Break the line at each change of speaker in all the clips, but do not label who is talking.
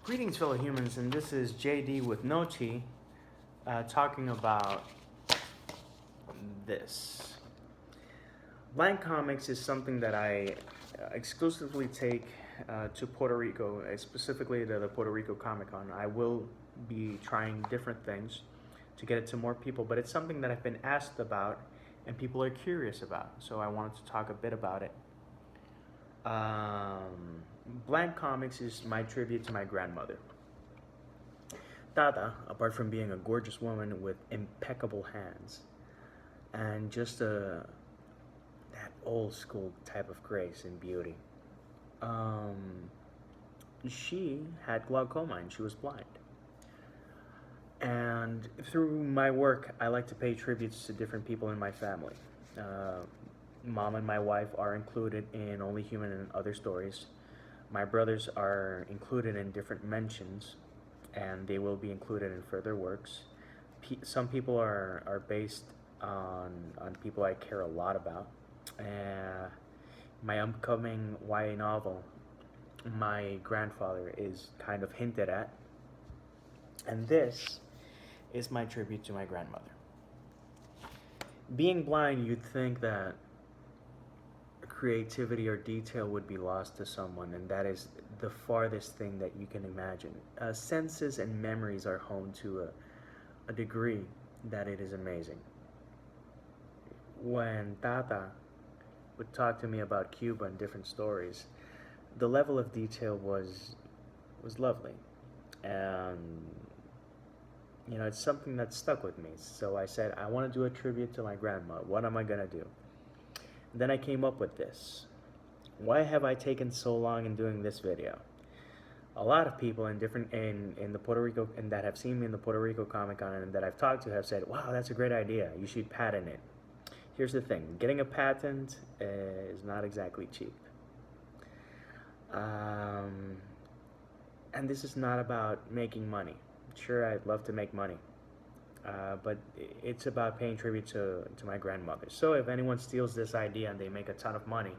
Greetings, fellow humans, and this is JD with no T, talking about this. Blanc Comics is something that I exclusively take to Puerto Rico, specifically to the Puerto Rico Comic Con. I will be trying different things to get it to more people, but it's something that I've been asked about and people are curious about, so I wanted to talk a bit about it. Blanc Comics is my tribute to my grandmother. Tata, apart from being a gorgeous woman with impeccable hands and just that old school type of grace and beauty, she had glaucoma and she was blind. And through my work, I like to pay tributes to different people in my family. Mom and my wife are included in Only Human and Other Stories. My brothers are included in different mentions, and they will be included in further works. Some people are based on people I care a lot about. My upcoming YA novel, my grandfather is kind of hinted at. And this is my tribute to my grandmother. Being blind, you'd think that creativity or detail would be lost to someone, and that is the farthest thing that you can imagine. Senses and memories are honed to a degree that it is amazing. When Tata would talk to me about Cuba and different stories, the level of detail was lovely, and it's something that stuck with me. So I said, I want to do a tribute to my grandma. What am I gonna do? Then I came up with this. Why have I taken so long in doing this video? A lot of people in the Puerto Rico and that have seen me in the Puerto Rico Comic Con and that I've talked to have said, "Wow, that's a great idea. You should patent it." Here's the thing: getting a patent is not exactly cheap. And this is not about making money. Sure, I'd love to make money. But it's about paying tribute to my grandmother. So if anyone steals this idea and they make a ton of money,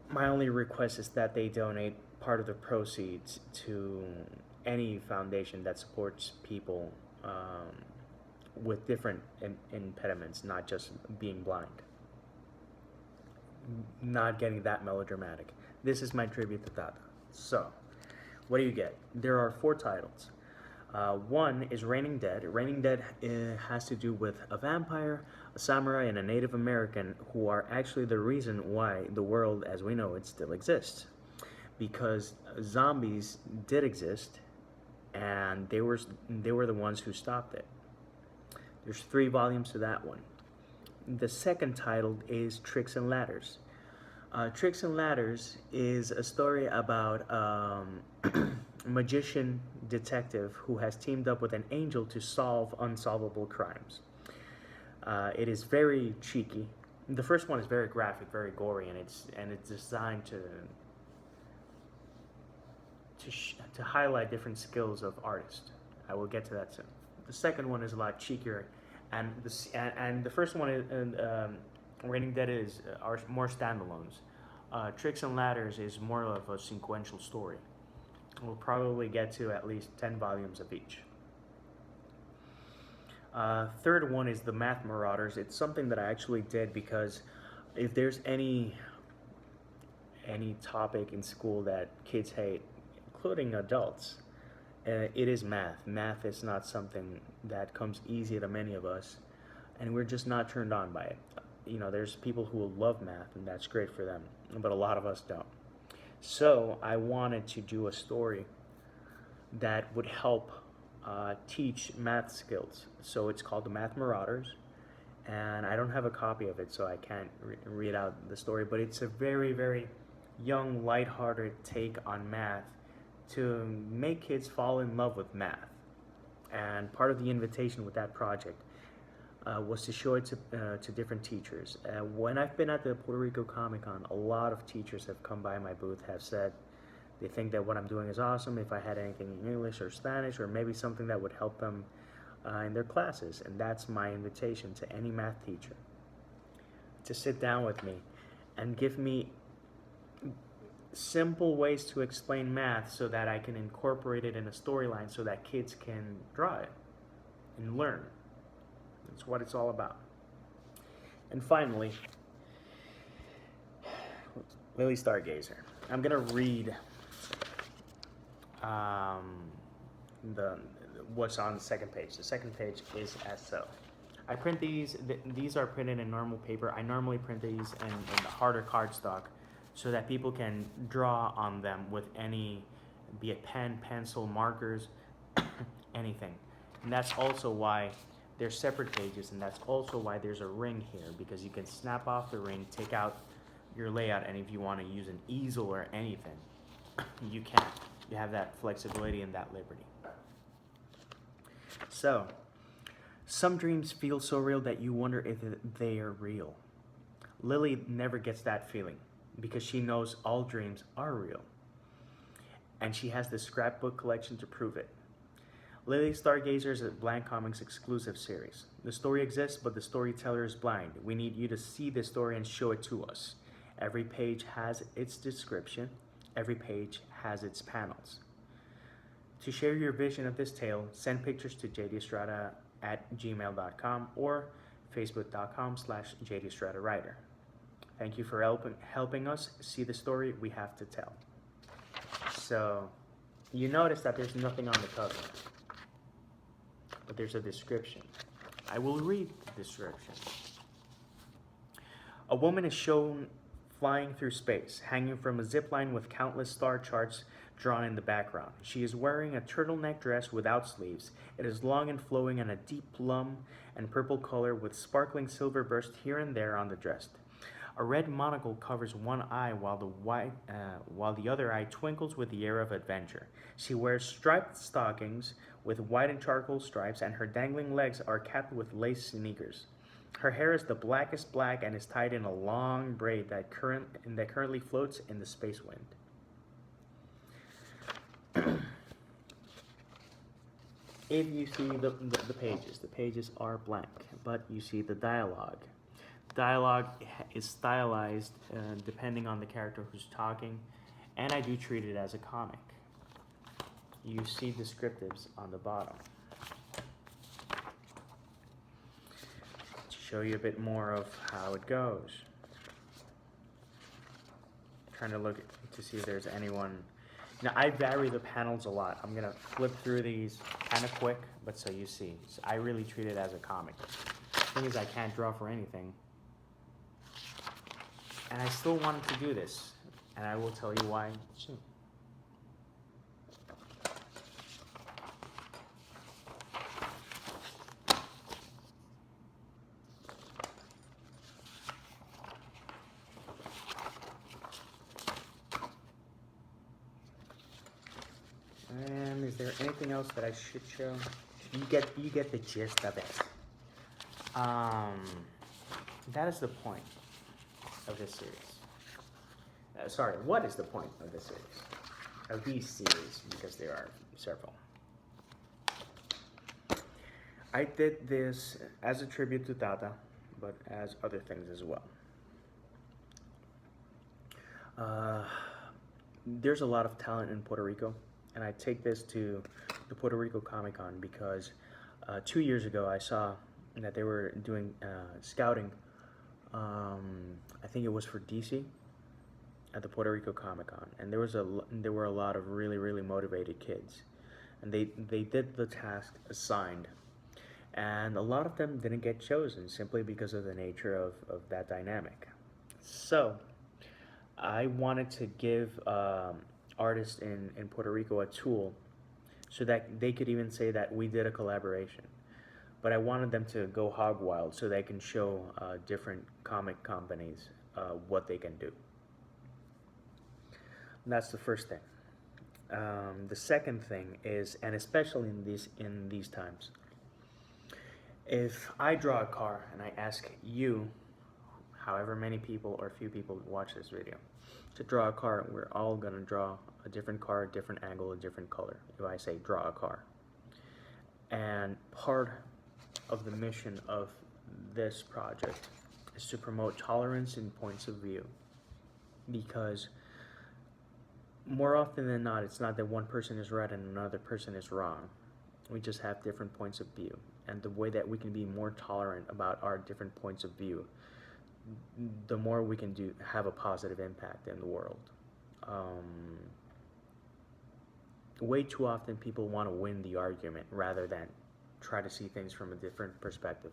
my only request is that they donate part of the proceeds to any foundation that supports people with different impediments, not just being blind. Not getting that melodramatic. This is my tribute to Tata. So, what do you get? There are 4 titles. One is Raining Dead. Raining Dead has to do with a vampire, a samurai, and a Native American who are actually the reason why the world as we know it still exists. Because zombies did exist, and they were the ones who stopped it. There's 3 volumes to that one. The second title is Tricks and Ladders. Tricks and Ladders is a story about magician detective who has teamed up with an angel to solve unsolvable crimes. It is very cheeky. The first one is very graphic, very gory, and it's designed to highlight different skills of artists. I will get to that soon. The second one is a lot cheekier, and the first one is Raining Dead are more standalones. Tricks and Ladders is more of a sequential story. We'll probably get to at least 10 volumes of each. Third one is The Math Marauders. It's something that I actually did because if there's any topic in school that kids hate, including adults, it is math. Math is not something that comes easy to many of us, and we're just not turned on by it. There's people who love math, and that's great for them, but a lot of us don't. So I wanted to do a story that would help teach math skills. So it's called The Math Marauders, and I don't have a copy of it, so I can't read out the story, but it's a very, very young, lighthearted take on math to make kids fall in love with math. And part of the invitation with that project was to show it to different teachers. When I've been at the Puerto Rico Comic Con, a lot of teachers have come by my booth, have said they think that what I'm doing is awesome. If I had anything in English or Spanish, or maybe something that would help them in their classes. And that's my invitation to any math teacher, to sit down with me and give me simple ways to explain math so that I can incorporate it in a storyline so that kids can draw it and learn. That's what it's all about. And finally, Lily Stargazer. I'm gonna read the what's on the second page. The second page is as so. I print these. These are printed in normal paper. I normally print these in the harder cardstock, so that people can draw on them with any, be it pen, pencil, markers, anything. And that's also why they're separate pages, and that's also why there's a ring here, because you can snap off the ring, take out your layout, and if you want to use an easel or anything, you can. You have that flexibility and that liberty. So, some dreams feel so real that you wonder if they are real. Lily never gets that feeling because she knows all dreams are real. And she has the scrapbook collection to prove it. Lily Stargazer is a Blanc Comics exclusive series. The story exists, but the storyteller is blind. We need you to see the story and show it to us. Every page has its description. Every page has its panels. To share your vision of this tale, send pictures to jdestrada@gmail.com or facebook.com/jdestrada Thank you for helping us see the story we have to tell. So, you notice that there's nothing on the cover, but there's a description. I will read the description. A woman is shown flying through space, hanging from a zip line with countless star charts drawn in the background. She is wearing a turtleneck dress without sleeves. It is long and flowing in a deep plum and purple color with sparkling silver bursts here and there on the dress. A red monocle covers one eye while the other eye twinkles with the air of adventure. She wears striped stockings with white and charcoal stripes, and her dangling legs are capped with lace sneakers. Her hair is the blackest black and is tied in a long braid that currently floats in the space wind. If you see the pages are blank, but you see the dialogue. Dialogue is stylized depending on the character who's talking, and I do treat it as a comic. You see descriptives on the bottom. To show you a bit more of how it goes. I'm trying to look to see if there's anyone. Now, I vary the panels a lot. I'm gonna flip through these kind of quick, but so you see. So I really treat it as a comic. The thing is, I can't draw for anything. And I still wanted to do this, and I will tell you why soon. And is there anything else that I should show? You get the gist of it. That is the point of this series. Sorry, what is the point of this series? Of these series, because there are several. I did this as a tribute to Tata, but as other things as well. There's a lot of talent in Puerto Rico, and I take this to the Puerto Rico Comic Con because 2 years ago I saw that they were doing scouting. I think it was for DC at the Puerto Rico Comic Con, and there were a lot of really motivated kids, and they did the task assigned, and a lot of them didn't get chosen simply because of the nature of that dynamic. So I wanted to give artists in Puerto Rico a tool so that they could even say that we did a collaboration. But I wanted them to go hog wild so they can show different comic companies what they can do. And that's the first thing. The second thing is, and especially in these times, if I draw a car and I ask you, however many people or few people watch this video, to draw a car, we're all gonna draw a different car, a different angle, a different color. If I say draw a car. And part of the mission of this project is to promote tolerance in points of view, because more often than not, it's not that one person is right and another person is wrong. We just have different points of view. And the way that we can be more tolerant about our different points of view, the more we can have a positive impact in the world. Way too often people want to win the argument rather than try to see things from a different perspective.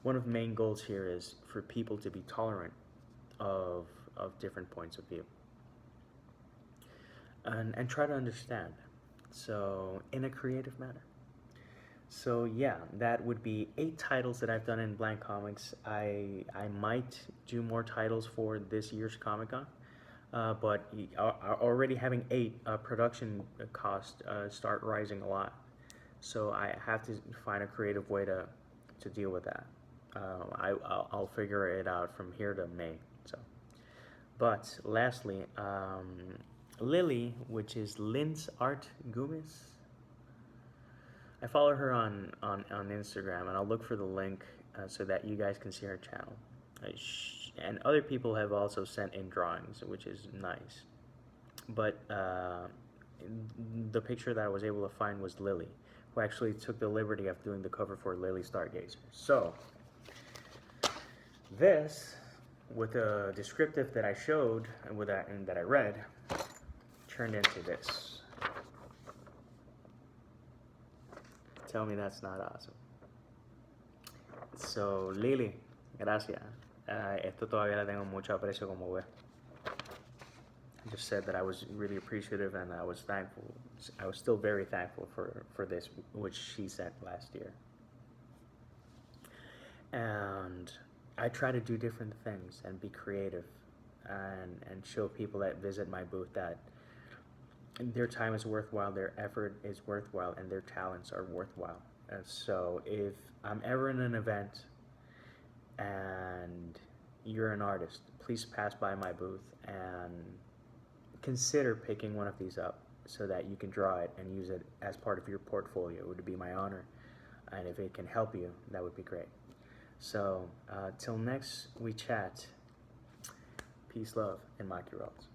One of the main goals here is for people to be tolerant of different points of view and try to understand. So, in a creative manner. So yeah, that would be 8 titles that I've done in Blanc Comics. I might do more titles for this year's Comic-Con, but already having 8, production costs start rising a lot. So I have to find a creative way to deal with that. I'll figure it out from here to May. So, but lastly, Lily, which is Lin's Art Gumis. I follow her on Instagram, and I'll look for the link so that you guys can see her channel. And other people have also sent in drawings, which is nice. But the picture that I was able to find was Lily, who actually took the liberty of doing the cover for Lily Stargazer. So, this, with the descriptive that I showed and that I read, turned into this. Tell me that's not awesome. So, Lily, gracias. Esto todavía le tengo mucho aprecio, como ves. I just said that I was really appreciative and I was thankful. I was still very thankful for this, which she sent last year. And I try to do different things and be creative and show people that visit my booth that their time is worthwhile, their effort is worthwhile, and their talents are worthwhile. And so if I'm ever in an event and you're an artist, please pass by my booth and consider picking one of these up so that you can draw it and use it as part of your portfolio. It would be my honor. And if it can help you, that would be great. So till next we chat, peace, love, and Maki Rolls.